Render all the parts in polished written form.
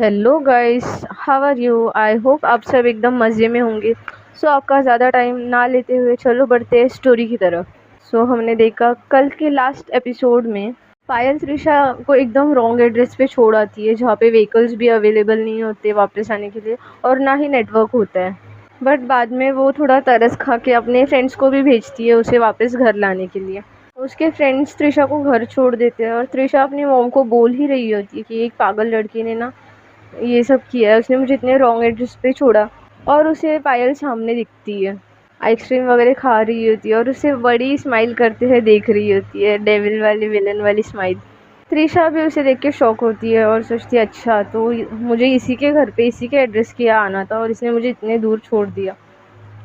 Hello guys, how are you? I hope आप सब एकदम मज़े में होंगे। आपका ज़्यादा टाइम ना लेते हुए चलो बढ़ते हैं स्टोरी की तरफ। हमने देखा कल के लास्ट एपिसोड में पायल त्रिशा को एकदम रॉन्ग एड्रेस पे छोड़ आती है, जहाँ पे व्हीकल्स भी अवेलेबल नहीं होते वापस आने के लिए और ना ही नेटवर्क होता है। बट बाद में वो थोड़ा तरस खा के अपने फ्रेंड्स को भी भेजती है उसे वापस घर लाने के लिए। उसके फ्रेंड्स त्रिशा को घर छोड़ देते हैं और त्रिशा अपनी मॉम को बोल ही रही होती है कि एक पागल लड़की ने ना ये सब किया है, उसने मुझे इतने रॉन्ग एड्रेस पे छोड़ा। और उसे पायल सामने दिखती है, आइसक्रीम वगैरह खा रही होती है और उसे बड़ी स्माइल करते हुए देख रही होती है, डेविल वाली विलन वाली स्माइल। त्रिशा भी उसे देख के शॉक होती है और सोचती है अच्छा तो मुझे इसी के घर पे इसी के एड्रेस के यहाँ आना था और इसने मुझे इतने दूर छोड़ दिया।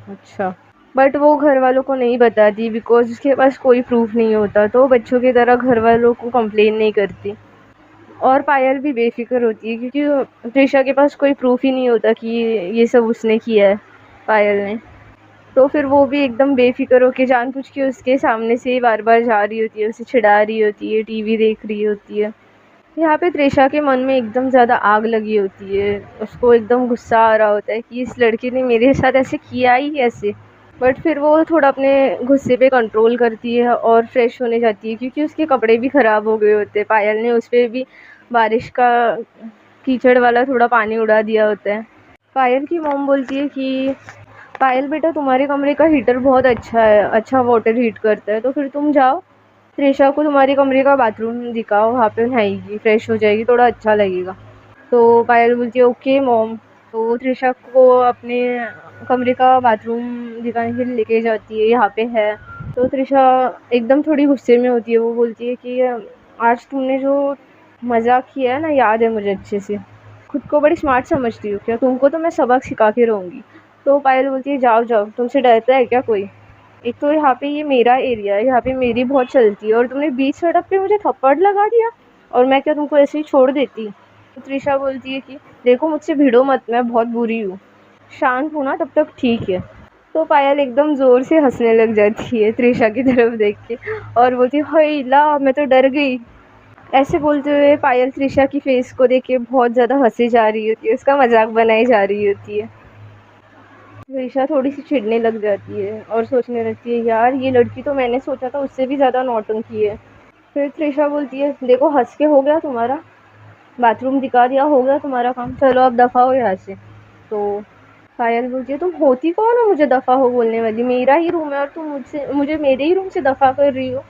अच्छा, बट वो घर वालों को नहीं बताती बिकॉज उसके पास कोई प्रूफ नहीं होता, तो बच्चों की तरह घर वालों को कंप्लेन नहीं करती। और पायल भी बेफिक्र होती है क्योंकि त्रिशा के पास कोई प्रूफ ही नहीं होता कि ये सब उसने किया है, पायल ने। तो फिर वो भी एकदम बेफिक्र होकर जानबूझ के उसके सामने से बार बार जा रही होती है, उसे चिढ़ा रही होती है, टीवी देख रही होती है। यहाँ पे त्रिशा के मन में एकदम ज़्यादा आग लगी होती है, उसको एकदम गुस्सा आ रहा होता है कि इस लड़की ने मेरे साथ ऐसे किया ही कैसे। बट फिर वो थोड़ा अपने गुस्से पे कंट्रोल करती है और फ्रेश होने जाती है क्योंकि उसके कपड़े भी ख़राब हो गए होते हैं, पायल ने उस पर भी बारिश का कीचड़ वाला थोड़ा पानी उड़ा दिया होता है। पायल की मॉम बोलती है कि पायल बेटा तुम्हारे कमरे का हीटर बहुत अच्छा है, अच्छा वाटर हीट करता है, तो फिर तुम जाओ त्रिशा को तुम्हारे कमरे का बाथरूम दिखाओ, वहाँ पे नहाएगी, फ्रेश हो जाएगी, थोड़ा अच्छा लगेगा। तो पायल बोलती है ओके मॉम। तो त्रिशा को अपने कमरे का बाथरूम दिखाने के लिए लेके जाती है, यहाँ पे है। तो त्रिशा एकदम थोड़ी गुस्से में होती है, वो बोलती है कि आज तुमने जो मजाक किया है ना, याद है मुझे अच्छे से। खुद को बड़ी स्मार्ट समझती हो क्या? तुमको तो मैं सबक सिखा के रहूँगी। तो पायल बोलती है जाओ जाओ, तुमसे डरता है क्या कोई? एक तो यहाँ पे ये मेरा एरिया है, यहाँ पे मेरी बहुत चलती है और तुमने बीच सड़क पे मुझे थप्पड़ लगा दिया और मैं क्या तुमको ऐसे ही छोड़ देती? तो त्रिशा बोलती है कि देखो मुझसे भिड़ो मत, मैं बहुत बुरी हूँ, शांत हूँ ना तब तक ठीक है। तो पायल एकदम ज़ोर से हंसने लग जाती है त्रिशा की तरफ देख के और बोलती है हाय ला, मैं तो डर गई। ऐसे बोलते हुए पायल त्रिशा की फेस को देख के बहुत ज़्यादा हंसी जा रही होती है, उसका मजाक बनाई जा रही होती है। त्रिशा थोड़ी सी चिढ़ने लग जाती है और सोचने लगती है यार ये लड़की तो मैंने सोचा था उससे भी ज़्यादा नौटंकी है। फिर त्रिशा बोलती है देखो हंस के हो गया तुम्हारा, बाथरूम दिखा दिया, हो गया तुम्हारा काम, चलो अब दफ़ा हो यहाँ से। तो पायल बोलती है तुम होती कौन हो मुझे दफ़ा हो बोलने वाली? मेरा ही रूम है और तुम मुझे मेरे ही रूम से दफ़ा कर रही हो।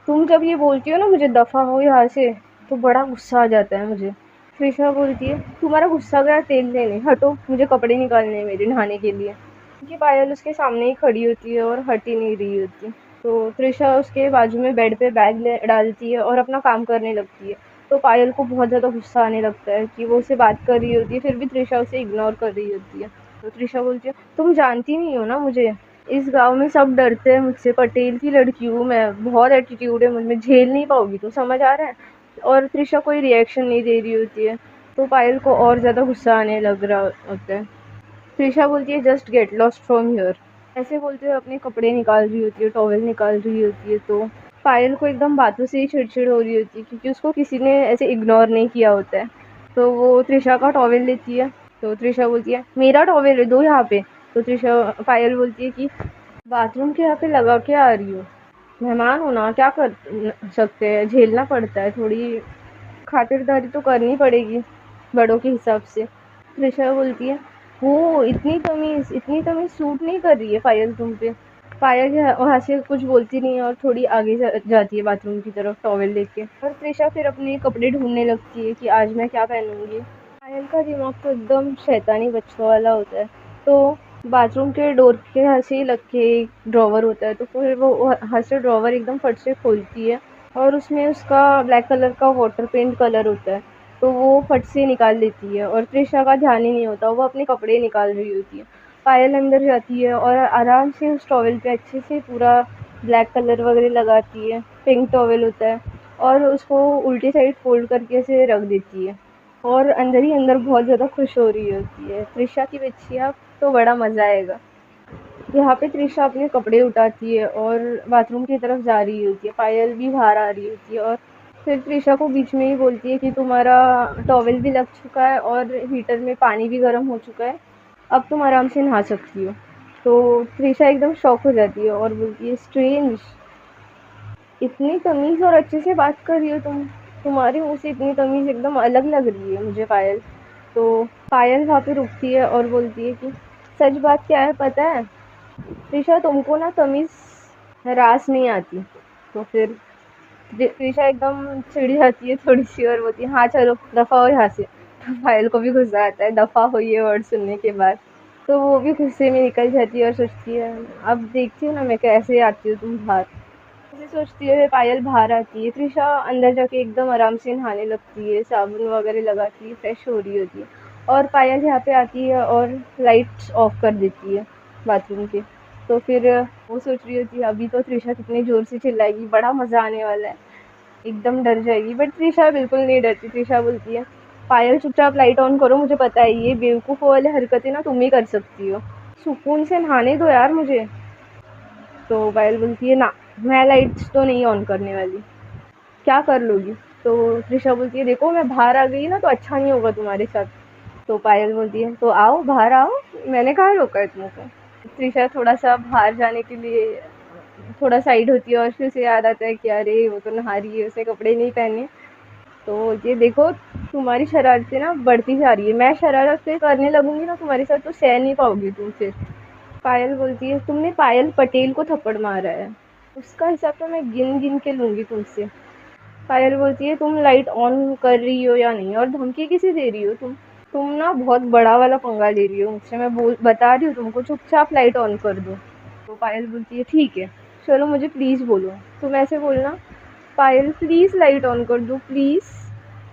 तुम जब ये बोलती हो ना मुझे दफ़ा हो यहाँ से, तो बड़ा गुस्सा आ जाता है मुझे। त्रिशा बोलती है तुम्हारा गुस्सा गया तेल लेने, हटो, मुझे कपड़े निकालने हैं मेरे नहाने के लिए। क्योंकि पायल उसके सामने ही खड़ी होती है और हट ही नहीं रही होती। तो त्रिशा उसके बाजू में बेड पे बैग डालती है और अपना काम करने लगती है। तो पायल को बहुत ज़्यादा गुस्सा आने लगता है कि वो उससे बात कर रही होती है, फिर भी त्रिशा उसे इग्नोर कर रही होती है। तो त्रिशा बोलती है तुम जानती नहीं हो ना मुझे, इस गांव में सब डरते हैं मुझसे, पटेल की लड़की हूँ मैं, बहुत एटीट्यूड है मुझमें, झेल नहीं पाओगी तो समझ आ रहा है? और त्रिशा कोई रिएक्शन नहीं दे रही होती है। तो पायल को और ज़्यादा गुस्सा आने लग रहा होता है। त्रिशा बोलती है just get lost from here. ऐसे बोलते हुए अपने कपड़े निकाल रही होती है, टॉवेल निकाल रही होती है। तो पायल को एकदम बातों से ही चिड़चिड़ हो रही होती है क्योंकि उसको किसी ने ऐसे इग्नोर नहीं किया होता है। तो वो त्रिशा का टॉवेल लेती है। तो त्रिशा बोलती है मेरा टॉवेल है, दो यहाँ पे। तो त्रिशा पायल बोलती है कि बाथरूम के यहाँ पे लगा के आ रही हूँ, मेहमान हो ना, क्या कर सकते हैं, झेलना पड़ता है, थोड़ी खातिरदारी तो करनी पड़ेगी बड़ों के हिसाब से। त्रिशा बोलती है वो इतनी तमीज़ सूट नहीं कर रही है पायल तुम पे। पायल वहाँ से कुछ बोलती नहीं है और थोड़ी आगे जाती है बाथरूम की तरफ टॉवेल लेके। और त्रिशा फिर अपने कपड़े ढूंढने लगती है कि आज मैं क्या पहनूंगी। पायल का दिमाग तो एकदम शैतानी बच्चों वाला होता है। तो बाथरूम के डोर के यहाँ से लग के एक ड्रॉवर होता है, तो फिर वो वहाँ से ड्रॉवर एकदम फट से खोलती है और उसमें उसका ब्लैक कलर का वाटर पेंट कलर होता है, तो वो फट से निकाल लेती है और त्रिशा का ध्यान ही नहीं होता, वो अपने कपड़े निकाल रही होती है। पायल अंदर जाती है और आराम से उस टॉवेल पे अच्छे से पूरा ब्लैक कलर वगैरह लगाती है, पिंक टॉवेल होता है, और उसको उल्टी साइड फोल्ड करके ऐसे रख देती है और अंदर ही अंदर बहुत ज़्यादा खुश हो रही होती है। त्रिशा की बच्चियाँ तो बड़ा मज़ा आएगा। यहाँ पे त्रिशा अपने कपड़े उठाती है और बाथरूम की तरफ जा रही होती है, पायल भी बाहर आ रही होती है और फिर त्रिशा को बीच में ही बोलती है कि तुम्हारा टॉवेल भी लग चुका है और हीटर में पानी भी गर्म हो चुका है, अब तुम आराम से नहा सकती हो। तो त्रिशा एकदम शॉक हो जाती है और बोलती है स्ट्रेंज, इतनी तमीज़ और अच्छे से बात कर रही हो तुम, तुम्हारे मुँह से इतनी तमीज़ एकदम अलग लग रही है मुझे पायल। तो पायल वहाँ पे रुकती है और बोलती है कि सच बात क्या है पता है त्रिशा, तुमको ना तमीज़ रास नहीं आती। तो फिर त्रिशा एकदम चिढ़ जाती है थोड़ी सी और बोलती है हाँ चलो दफ़ा हो यहाँ से। तो पायल को भी गुस्सा आता है दफ़ा हो ये वर्ड सुनने के बाद। तो वो भी गुस्से में निकल जाती है और सोचती है अब देखती हूँ ना मैं कैसे आती हूँ तुम बाहर। ऐसे सोचती है पायल बाहर आती है, त्रिशा अंदर जाके एकदम आराम से नहाने लगती है, साबुन वगैरह लगाती है, फ्रेश हो रही होती है। और पायल यहाँ पे आती है और लाइट्स ऑफ कर देती है बाथरूम के। तो फिर वो सोच रही होती है अभी तो त्रिशा कितनी ज़ोर से चिल्लाएगी, बड़ा मज़ा आने वाला है, एकदम डर जाएगी। बट त्रिशा बिल्कुल नहीं डरती। त्रिशा बोलती है पायल चुपचाप लाइट ऑन करो, मुझे पता है ये बेवकूफ़ वाली हरकतें ना तुम ही कर सकती हो, सुकून से नहाने दो यार मुझे। तो पायल बोलती है ना मैं लाइट्स तो नहीं ऑन करने वाली, क्या कर लोगी। तो त्रिशा बोलती है देखो मैं बाहर आ गई ना तो अच्छा नहीं होगा तुम्हारे साथ। तो पायल बोलती है तो आओ बाहर आओ, मैंने कहाँ रोका है तुमको। त्रिशा थोड़ा सा बाहर जाने के लिए थोड़ा साइड होती है और फिर उसे याद आता है कि अरे वो तो नहा रही है, उसने कपड़े नहीं पहने। तो ये देखो तुम्हारी शरारतें ना बढ़ती जा रही है, मैं शरारतें करने लगूंगी ना तुम्हारे साथ तो सह नहीं पाओगी तुम फिर। पायल बोलती है तुमने पायल पटेल को थप्पड़ मारा है, उसका हिसाब तो मैं गिन गिन के लूँगी तुमसे। पायल बोलती है तुम लाइट ऑन कर रही हो या नहीं और धमकी किसे दे रही हो तुम ना बहुत बड़ा वाला पंगा ले रही हो मुझसे, मैं बता रही हूँ तुमको चुपचाप लाइट ऑन कर दो। तो पायल बोलती है ठीक है चलो मुझे प्लीज़ बोलो, तुम ऐसे बोलना पायल प्लीज़ लाइट ऑन कर दो प्लीज़।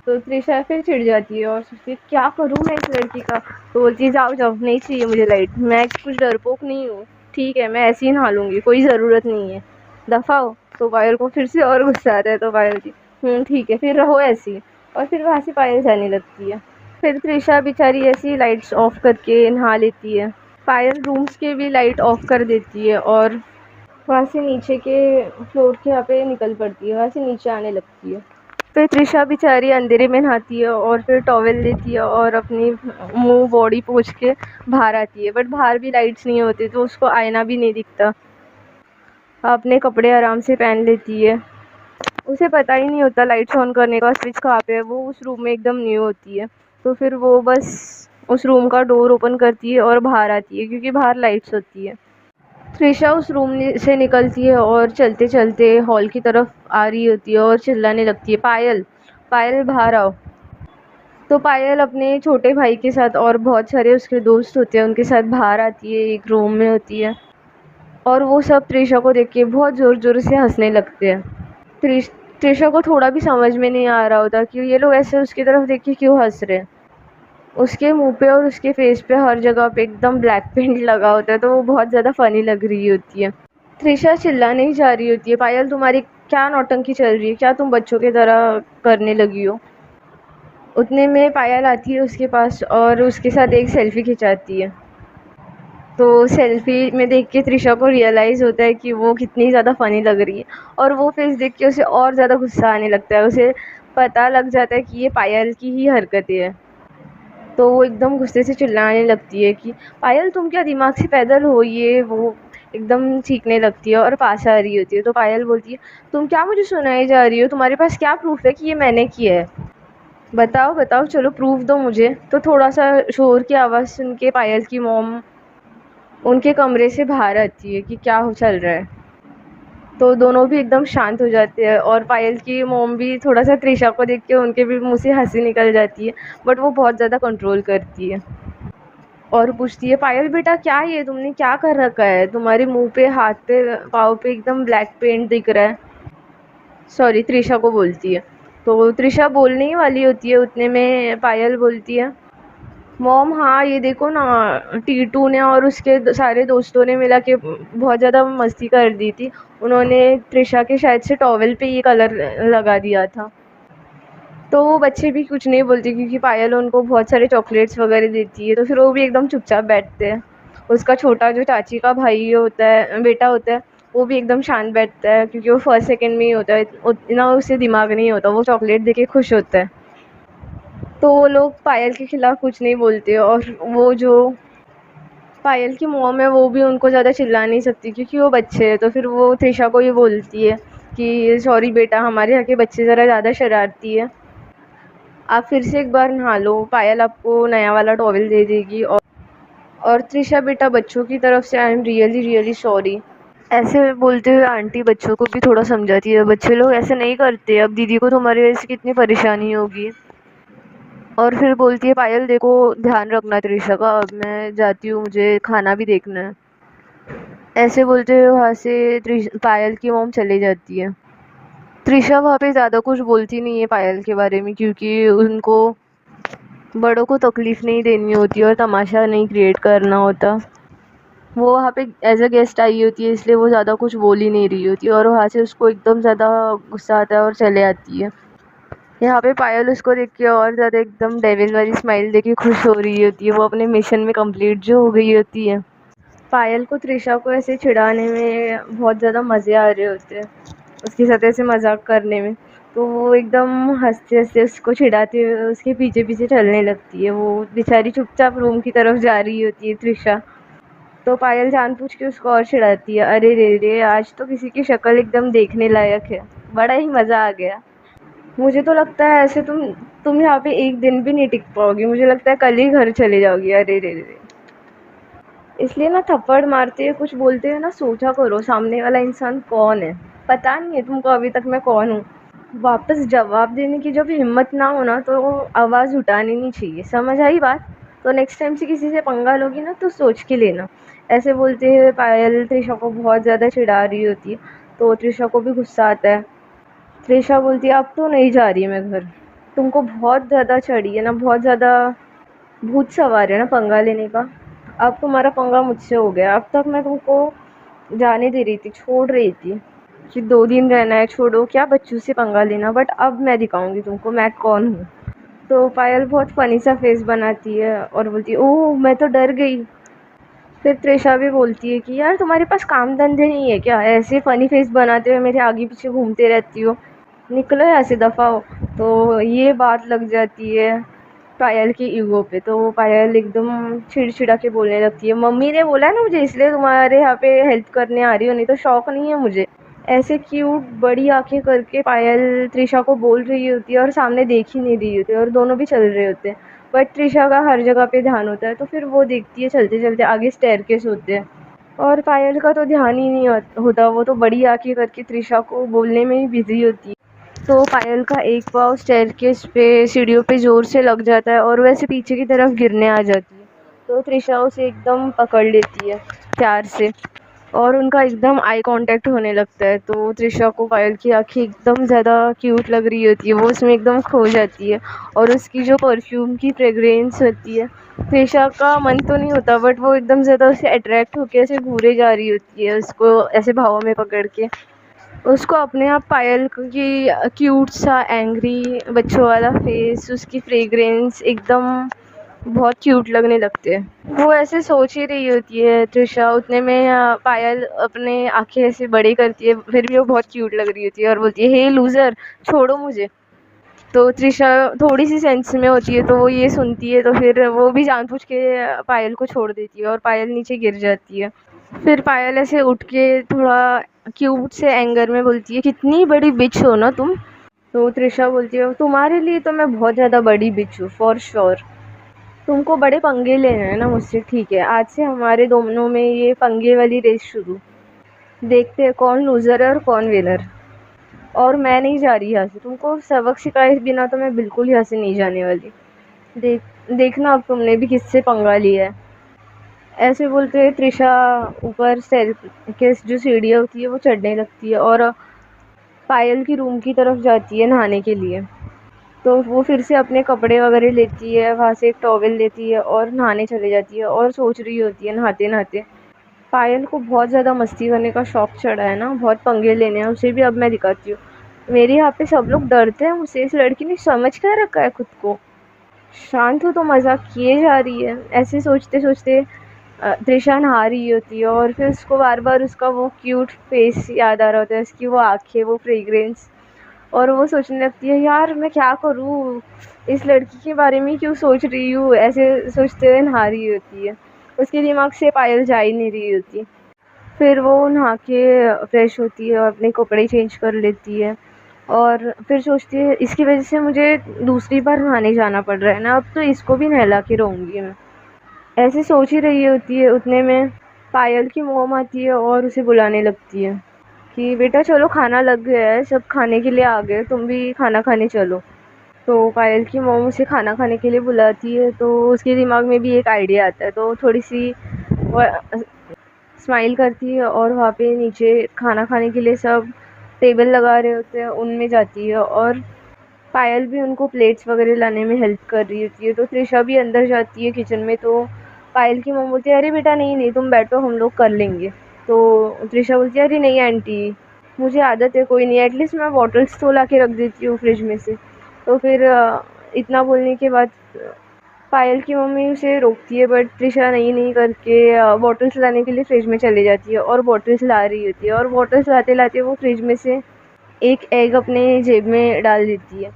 तो त्रिशा फिर चिढ़ जाती है और सोचती है क्या करूँ मैं इस लड़की का। तो बोलती है जाओ जाओ नहीं चाहिए मुझे लाइट, मैं कुछ डरपोक नहीं हूँ, ठीक है मैं ऐसे ही नहा लूँगी, कोई ज़रूरत नहीं है, दफ़ा हो। तो पायल को फिर से और गुस्सा आता है। तो पायल की ठीक है फिर रहो ऐसी। और फिर वहाँ से पायल जाने लगती है। फिर त्रिशा बेचारी ऐसी लाइट्स ऑफ करके नहा लेती है। पायल रूम्स के भी लाइट ऑफ कर देती है और वहाँ से नीचे के फ्लोर के यहाँ पे निकल पड़ती है, वहाँ से नीचे आने लगती है। फिर त्रिशा बेचारी अंधेरे में नहाती है और फिर टॉवेल लेती है और अपनी मुंह बॉडी पोंछ के बाहर आती है। बट बाहर भी लाइट्स नहीं होती तो उसको आईना भी नहीं दिखता। अपने कपड़े आराम से पहन लेती है, उसे पता ही नहीं होता लाइट्स ऑन करने का स्विच कहाँ पे है, वो उस रूम में एकदम न्यू होती है। तो फिर वो बस उस रूम का डोर ओपन करती है और बाहर आती है क्योंकि बाहर लाइट्स होती है। त्रिशा उस रूम से निकलती है और चलते चलते हॉल की तरफ आ रही होती है और चिल्लाने लगती है पायल पायल बाहर आओ। तो पायल अपने छोटे भाई के साथ और बहुत सारे उसके दोस्त होते हैं उनके साथ बाहर आती है, एक रूम में होती है और वो सब त्रिशा को देख के बहुत ज़ोर ज़ोर से हंसने लगते हैं। त्रिशा को थोड़ा भी समझ में नहीं आ रहा होता कि ये लोग ऐसे उसकी तरफ देख के क्यों हंस रहे हैं। उसके मुंह पे और उसके फेस पे हर जगह पे एकदम ब्लैक पेंट लगा होता है तो वो बहुत ज़्यादा फ़नी लग रही होती है। त्रिशा चिल्लाने ही जा रही होती है पायल तुम्हारी क्या नौटंकी चल रही है, क्या तुम बच्चों की तरह करने लगी हो। उतने में पायल आती है उसके पास और उसके साथ एक सेल्फ़ी खिंचाती है। तो सेल्फ़ी में देख के त्रिशा को रियलाइज़ होता है कि वो कितनी ज़्यादा फ़नी लग रही है और वो फेस देख के उसे और ज़्यादा गुस्सा आने लगता है। उसे पता लग जाता है कि ये पायल की ही हरकतें हैं। तो वो एकदम गुस्से से चिल्लाने लगती है कि पायल तुम क्या दिमाग से पैदल हो, ये वो एकदम चीखने लगती है और पास आ रही होती है। तो पायल बोलती है तुम क्या मुझे सुनाई जा रही हो, तुम्हारे पास क्या प्रूफ़ है कि ये मैंने किया है, बताओ बताओ चलो प्रूफ़ दो मुझे। तो थोड़ा सा शोर की आवाज़ सुन के पायल की मॉम उनके कमरे से बाहर आती है कि क्या हो चल रहा है। तो दोनों भी एकदम शांत हो जाते हैं और पायल की मॉम भी थोड़ा सा त्रिशा को देख के उनके भी मुंह से हंसी निकल जाती है, बट वो बहुत ज़्यादा कंट्रोल करती है और पूछती है पायल बेटा क्या ये तुमने क्या कर रखा है, तुम्हारे मुंह पे हाथ पे पाँव पे एकदम ब्लैक पेंट दिख रहा है। सॉरी त्रिशा को बोलती है। तो त्रिशा बोलने ही वाली होती है उतने में पायल बोलती है मॉम हाँ ये देखो ना, टीटू ने और उसके सारे दोस्तों ने मिला के बहुत ज़्यादा मस्ती कर दी थी, उन्होंने त्रिशा के शायद से टॉवेल पे ये कलर लगा दिया था। तो वो बच्चे भी कुछ नहीं बोलते क्योंकि पायल उनको बहुत सारे चॉकलेट्स वगैरह देती है तो फिर वो भी एकदम चुपचाप बैठते हैं। उसका छोटा जो चाची का भाई होता है बेटा होता है वो भी एकदम शांत बैठता है क्योंकि वो फर्स्ट सेकंड में ही होता है, इतना उसे दिमाग नहीं होता, वो चॉकलेट देके खुश होता है। तो वो लोग पायल के खिलाफ कुछ नहीं बोलते, और वो जो पायल की मॉम है वो भी उनको ज़्यादा चिल्ला नहीं सकती क्योंकि वो बच्चे हैं। तो फिर वो त्रिशा को ये बोलती है कि सॉरी बेटा, हमारे यहाँ के बच्चे ज़रा ज़्यादा शरारती है, आप फिर से एक बार नहा लो, पायल आपको नया वाला टॉवल दे देगी। और त्रिशा बेटा, बच्चों की तरफ से I am really really sorry. ऐसे बोलते हुए आंटी बच्चों को भी थोड़ा समझाती है, बच्चे लोग ऐसे नहीं करते, अब दीदी को तुम्हारी वजह से कितनी परेशानी होगी। और फिर बोलती है पायल देखो, ध्यान रखना त्रिशा का, अब मैं जाती हूँ, मुझे खाना भी देखना है। ऐसे बोलते हुए वहाँ से पायल की मॉम चली जाती है। त्रिशा वहाँ पे ज़्यादा कुछ बोलती नहीं है पायल के बारे में क्योंकि उनको बड़ों को तकलीफ़ नहीं देनी होती और तमाशा नहीं क्रिएट करना होता। वो वहाँ पे एज अ गेस्ट आई होती है, इसलिए वो ज़्यादा कुछ बोल ही नहीं रही होती और वहाँ से उसको एकदम ज़्यादा गुस्सा आता है और चले आती है। यहाँ पे पायल उसको देख के और ज़्यादा एकदम डेविल वाली स्माइल देके खुश हो रही होती है, वो अपने मिशन में कंप्लीट जो हो गई होती है। पायल को त्रिशा को ऐसे चिढ़ाने में बहुत ज़्यादा मज़े आ रहे होते हैं, उसके साथ ऐसे मजाक करने में। तो वो एकदम हंसते हंसते उसको चिढ़ाते हुए उसके पीछे पीछे चलने लगती है। वो बेचारी चुपचाप रूम की तरफ जा रही होती है त्रिशा। तो पायल जानबूझ के उसको और चिढ़ाती है, अरे रे रे, आज तो किसी की शक्ल एकदम देखने लायक है, बड़ा ही मज़ा आ गया। मुझे तो लगता है ऐसे तुम यहाँ पे एक दिन भी नहीं टिक पाओगी, मुझे लगता है कल ही घर चले जाओगी। अरे रे रे, इसलिए ना थप्पड़ मारते हुए कुछ बोलते हुए ना सोचा करो सामने वाला इंसान कौन है। पता नहीं है तुमको अभी तक मैं कौन हूँ। वापस जवाब देने की जब हिम्मत ना हो ना तो आवाज़ उठानी नहीं चाहिए, समझ आई बात। तो नेक्स्ट टाइम से किसी से पंगा लोगी ना तो सोच के लेना। ऐसे बोलते हुए पायल त्रिशा को बहुत ज़्यादा चिढ़ा रही होती है, तो त्रिशा को भी गुस्सा आता है। त्रिशा बोलती है अब तो नहीं जा रही मैं घर, तुमको बहुत ज़्यादा चढ़ी है ना, बहुत ज़्यादा भूत सवार है ना पंगा लेने का। अब तुम्हारा पंगा मुझसे हो गया, अब तक मैं तुमको जाने दे रही थी, छोड़ रही थी कि 2 दिन रहना है, छोड़ो, क्या बच्चों से पंगा लेना, बट अब मैं दिखाऊंगी तुमको मैं कौन हूँ। तो पायल बहुत फ़नी सा फेस बनाती है और बोलती है ओह मैं तो डर गई। फिर त्रिशा भी बोलती है कि यार तुम्हारे पास काम धंधे नहीं है क्या, ऐसे फ़नी फेस बनाते हुए मेरे आगे पीछे घूमते रहती हो, निकलो ऐसे दफ़ा हो। तो ये बात लग जाती है पायल की ईगो पे, तो वो पायल एकदम चिड़चिड़ा के बोलने लगती है, मम्मी ने बोला है ना मुझे, इसलिए तुम्हारे यहाँ पे हेल्प करने आ रही हो, नहीं तो शौक नहीं है मुझे। ऐसे क्यूट बड़ी आंखें करके पायल त्रिशा को बोल रही होती है और सामने देख ही नहीं रही होती है और दोनों भी चल रहे होते हैं। बट त्रिशा का हर जगह पे ध्यान होता है, तो फिर वो देखती है चलते चलते आगे स्टेयरकेस होते हैं और पायल का तो ध्यान ही नहीं होता, वो तो बड़ी आंखें करके त्रिशा को बोलने में ही बिजी होती है। तो पायल का एक पाँव स्टेयरकेस पे सीढ़ियों पे ज़ोर से लग जाता है और वैसे पीछे की तरफ गिरने आ जाती है। तो त्रिशा उसे एकदम पकड़ लेती है प्यार से और उनका एकदम आई कांटेक्ट होने लगता है। तो त्रिशा को पायल की आँखें एकदम ज़्यादा क्यूट लग रही होती है, वो उसमें एकदम खो जाती है और उसकी जो परफ्यूम की फ्रेगरेंस होती है, त्रिशा का मन तो नहीं होता बट वो एकदम ज़्यादा उससे अट्रैक्ट होकर ऐसे घूरे जा रही होती है, उसको ऐसे भावों में पकड़ के। उसको अपने आप पायल की क्यूट सा एंग्री बच्चों वाला फेस, उसकी फ्रेगरेंस एकदम बहुत क्यूट लगने लगते हैं। वो ऐसे सोच ही रही होती है त्रिशा, उतने में पायल अपने आंखें ऐसे बड़े करती है, फिर भी वो बहुत क्यूट लग रही होती है और बोलती है हे लूज़र, छोड़ो मुझे। तो त्रिशा थोड़ी सी सेंस में होती है तो वो ये सुनती है, तो फिर वो भी जानबूझ के पायल को छोड़ देती है और पायल नीचे गिर जाती है। फिर पायल ऐसे उठ के थोड़ा क्यूट से एंगर में बोलती है कितनी बड़ी बिच हो ना तुम। तो त्रिशा बोलती है तुम्हारे लिए तो मैं बहुत ज़्यादा बड़ी बिच हूँ फॉर श्योर, तुमको बड़े पंगे लेने हैं ना मुझसे, ठीक है, आज से हमारे दोनों में ये पंगे वाली रेस शुरू, देखते हैं कौन लूज़र है और कौन विनर। और मैं नहीं जा रही यहाँ से, तुमको सबक सिखाए बिना तो मैं बिल्कुल यहाँ से नहीं जाने वाली। देखना अब तुमने भी किससे पंगा लिया है। ऐसे बोलते हुए त्रिशा ऊपर स्टेयरकेस जो सीढ़ियाँ होती है वो चढ़ने लगती है और पायल की रूम की तरफ जाती है नहाने के लिए। तो वो फिर से अपने कपड़े वगैरह लेती है, वहाँ से एक टॉवल लेती है और नहाने चले जाती है और सोच रही होती है नहाते नहाते पायल को बहुत ज़्यादा मस्ती करने का शौक़ चढ़ा है ना, बहुत पंगे लेने हैं उसे भी, अब मैं दिखाती हूँ। मेरे यहाँ पे सब लोग डरते हैं मुझसे, इस लड़की ने समझ कर रखा है खुद को, शांत हो तो मज़ाक किए जा रही है। ऐसे सोचते सोचते त्रिशा नहा रही होती है और फिर उसको बार बार उसका वो क्यूट फेस याद आ रहा होता है, उसकी वो आँखें, वो फ्रेग्रेंस, और वो सोचने लगती है यार मैं क्या करूँ, इस लड़की के बारे में क्यों सोच रही हूँ, ऐसे सोचते हुए नहा रही होती है। उसके दिमाग से पायल जा ही नहीं रही होती। फिर वो नहा के फ्रेश होती है और अपने कपड़े चेंज कर लेती है और फिर सोचती है इसकी वजह से मुझे दूसरी बार नहाने जाना पड़ रहा है ना, अब तो इसको भी नहला के रहूँगी मैं। ऐसे सोच ही रही होती है, उतने में पायल की मॉम आती है और उसे बुलाने लगती है कि बेटा चलो खाना लग गया है, सब खाने के लिए आ गए, तुम भी खाना खाने चलो। तो पायल की मॉम उसे खाना खाने के लिए बुलाती है तो उसके दिमाग में भी एक आइडिया आता है, तो थोड़ी सी वो स्माइल करती है और वहाँ पे नीचे खाना खाने के लिए सब टेबल लगा रहे होते हैं, उनमें जाती है और पायल भी उनको प्लेट्स वगैरह लाने में हेल्प कर रही होती है। तो त्रिशा भी अंदर जाती है किचन में, तो पायल की मॉम बोलती है अरे बेटा नहीं नहीं तुम बैठो, हम लोग कर लेंगे। तो त्रिशा बोलती है अरे नहीं आंटी, मुझे आदत है, कोई नहीं, एटलीस्ट मैं बॉटल्स तो ला के रख देती हूँ फ्रिज में से। तो फिर इतना बोलने के बाद पायल की मम्मी उसे रोकती है, बट त्रिशा नहीं नहीं करके बॉटल्स लाने के लिए फ्रिज में चली जाती है और बॉटल्स ला रही होती है, और बॉटल्स लाते लाते वो फ्रिज में से एक एग अपने जेब में डाल देती है।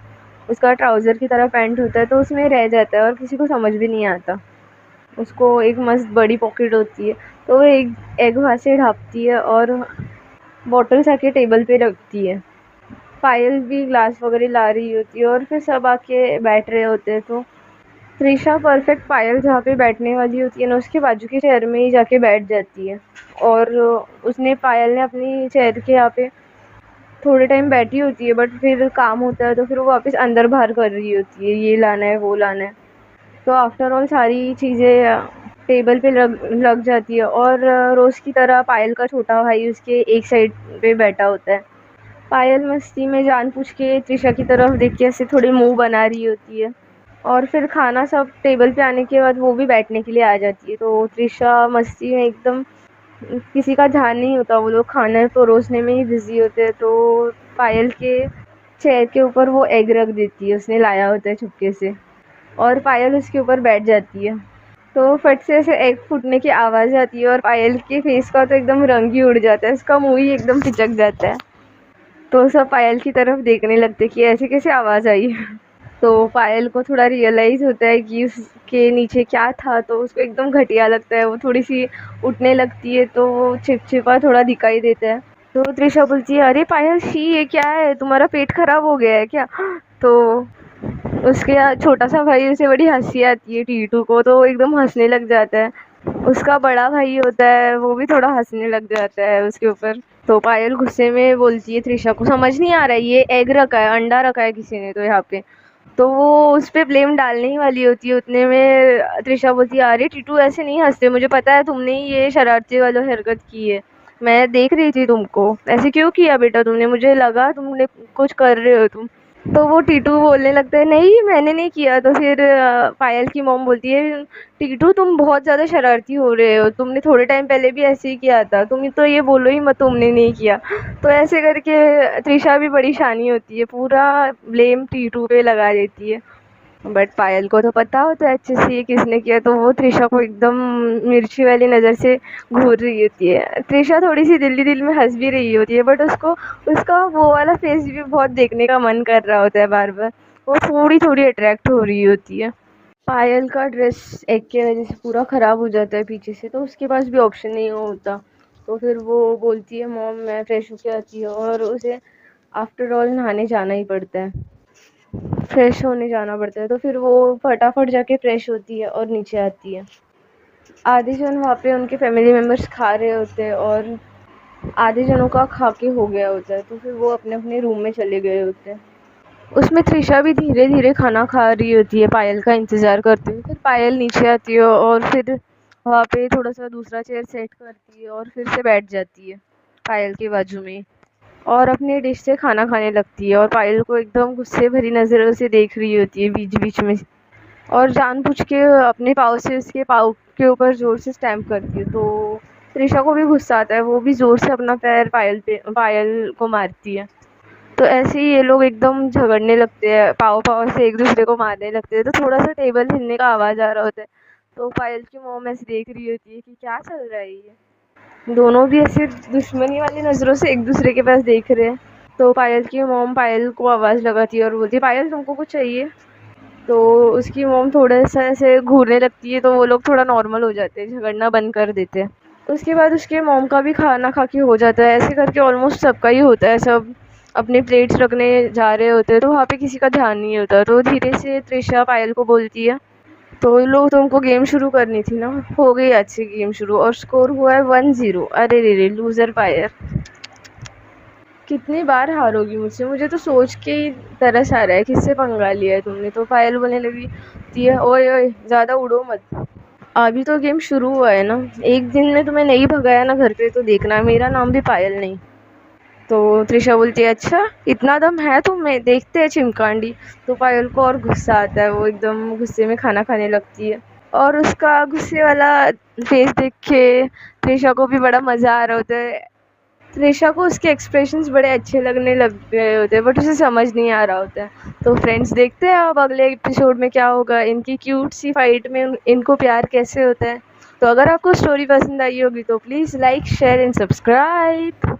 उसका ट्राउज़र की तरह पैंट होता है तो उसमें रह जाता है और किसी को समझ भी नहीं आता। उसको एक मस्त बड़ी पॉकेट होती है, तो वो एक एग वहाँ से ढाँपती है और बॉटल्स आके टेबल पे रखती है। पायल भी ग्लास वगैरह ला रही होती है और फिर सब आके बैठ रहे होते हैं, तो त्रिशा परफेक्ट पायल जहाँ पे बैठने वाली होती है ना, उसके बाजू के चेयर में ही जाके बैठ जाती है। और उसने पायल ने अपनी चेयर के यहाँ पे थोड़े टाइम बैठी होती है, बट फिर काम होता है तो फिर वो वापस अंदर बाहर कर रही होती है, ये लाना है वो लाना है। तो आफ्टर ऑल सारी चीज़ें टेबल पे लग जाती है और रोज़ की तरह पायल का छोटा भाई उसके एक साइड पे बैठा होता है। पायल मस्ती में जानबूझ के त्रिशा की तरफ देख के ऐसे थोड़े मुंह बना रही होती है, और फिर खाना सब टेबल पे आने के बाद वो भी बैठने के लिए आ जाती है। तो त्रिशा मस्ती में एकदम, किसी का ध्यान नहीं होता, वो लोग खाना परोसने में ही बिज़ी होते हैं। तो पायल के चेयर के ऊपर वो एग रख देती है, उसने लाया होता है चुपके से, और पायल उसके ऊपर बैठ जाती है। तो फट से ऐसे एग फूटने की आवाज़ आती है और पायल के फेस का तो एकदम रंग ही उड़ जाता है, उसका मुँह ही एकदम पिचक जाता है। तो सब पायल की तरफ देखने लगते कि ऐसे कैसे आवाज़ आई। तो पायल को थोड़ा रियलाइज़ होता है कि उसके नीचे क्या था, तो उसको एकदम घटिया लगता है, वो थोड़ी सी उठने लगती है तो वो चिपचिपा थोड़ा दिखाई देता है। तो त्रिशा बोलती है अरे पायल शी ये क्या है, तुम्हारा पेट खराब हो गया है क्या? तो उसके छोटा सा भाई, उसे बड़ी हंसी आती है टीटू को, तो वो एकदम हंसने लग जाता है। उसका बड़ा भाई होता है, वो भी थोड़ा हंसने लग जाता है उसके ऊपर। तो पायल गुस्से में बोलती है त्रिशा को समझ नहीं आ रहा है, ये एग रखा है, अंडा रखा है किसी ने तो यहाँ पे। तो वो उस पे ब्लेम डालने ही वाली होती है, उतने में त्रिशा बोलती है अरे टीटू ऐसे नहीं हंसते, मुझे पता है तुमने ही ये शरारती वाली हरकत की है, मैं देख रही थी तुमको, ऐसे क्यों किया बेटा तुमने, मुझे लगा तुमने कुछ कर रहे हो तुम। तो वो टीटू बोलने लगता है नहीं मैंने नहीं किया। तो फिर पायल की मॉम बोलती है टीटू तुम बहुत ज़्यादा शरारती हो रहे हो, तुमने थोड़े टाइम पहले भी ऐसे ही किया था, तुम तो ये बोलो ही मत तुमने नहीं किया। तो ऐसे करके त्रिशा भी बड़ी शानी होती है, पूरा ब्लेम टीटू पे लगा देती है। बट पायल को तो पता होता है अच्छे से ये किसने किया, तो वो त्रिशा को एकदम मिर्ची वाली नज़र से घूर रही होती है। त्रिशा थोड़ी सी दिल में हंस भी रही होती है, बट उसको उसका वो वाला फेस भी बहुत देखने का मन कर रहा होता है बार बार, वो थोड़ी थोड़ी अट्रैक्ट हो रही होती है। पायल का ड्रेस एग के वजह से पूरा ख़राब हो जाता है पीछे से, तो उसके पास भी ऑप्शन नहीं होता। तो फिर वो बोलती है मॉम मैं फ्रेश होके आती है, और उसे आफ्टर ऑल नहाने जाना ही पड़ता है, फ्रेश होने जाना पड़ता है। तो फिर वो फटाफट जाके फ्रेश होती है और नीचे आती है। आधे जन वहाँ पे उनके फैमिली मेम्बर्स खा रहे होते हैं और आधे जनों का खा के हो गया होता है, तो फिर वो अपने अपने रूम में चले गए होते हैं। उसमें त्रिशा भी धीरे धीरे खाना खा रही होती है पायल का इंतज़ार करते हुए। फिर पायल नीचे आती है और फिर वहाँ पे थोड़ा सा दूसरा चेयर सेट करती है और फिर से बैठ जाती है पायल के बाजू में, और अपनी डिश से खाना खाने लगती है, और पायल को एकदम गुस्से भरी नज़रों से देख रही होती है बीच बीच में, और जानबूझ के अपने पाँव से उसके पाँव के ऊपर ज़ोर से स्टैम्प करती है। तो त्रिशा को भी गुस्सा आता है, वो भी ज़ोर से अपना पैर पायल को मारती है। तो ऐसे ही ये लोग एकदम झगड़ने लगते हैं, पाँव पाँव से एक दूसरे को मारने लगते हैं। तो थोड़ा सा टेबल हिलने का आवाज़ आ रहा होता है, तो पायल की मॉम ऐसे देख रही होती है कि क्या चल रहा है ये, दोनों भी ऐसे दुश्मनी वाली नज़रों से एक दूसरे के पास देख रहे हैं। तो पायल की मॉम पायल को आवाज़ लगाती है और बोलती है पायल तुमको कुछ चाहिए। तो उसकी मॉम थोड़ा सा ऐसे घूरने लगती है, तो वो लोग थोड़ा नॉर्मल हो जाते हैं, झगड़ना बंद कर देते हैं। उसके बाद उसके मॉम का भी खाना खा के हो जाता है। ऐसे करके ऑलमोस्ट सबका ही होता है, सब अपने प्लेट्स रखने जा रहे होते हैं, तो वहाँ पे किसी का ध्यान नहीं होता। तो धीरे से त्रिशा पायल को बोलती है तो लोग तुमको गेम शुरू करनी थी ना, हो गई आज से गेम शुरू और स्कोर हुआ है 1-0। अरे रे रे लूज़र पायल, कितनी बार हारोगी मुझसे, मुझे तो सोच के ही तरस आ रहा है किससे पंगा लिया है तुमने। तो पायल बोलने लगी थी ओए ओए ज़्यादा उड़ो मत, अभी तो गेम शुरू हुआ है ना, एक दिन में तुम्हें नहीं भगाया ना घर पे तो देखना मेरा नाम भी पायल नहीं। तो त्रिशा बोलती है अच्छा इतना दम है तुम्हें, देखते हैं चिमकांडी। तो पायल को और गुस्सा आता है, वो एकदम गुस्से में खाना खाने लगती है और उसका गुस्से वाला फेस देख के त्रिशा को भी बड़ा मज़ा आ रहा होता है। त्रिशा को उसके एक्सप्रेशंस बड़े अच्छे लगने लग गए होते हैं, बट उसे समझ नहीं आ रहा होता है। तो फ्रेंड्स देखते हैं अब अगले एपिसोड में क्या होगा, इनकी क्यूट सी फाइट में इनको प्यार कैसे होता है। तो अगर आपको स्टोरी पसंद आई होगी तो please like share and subscribe.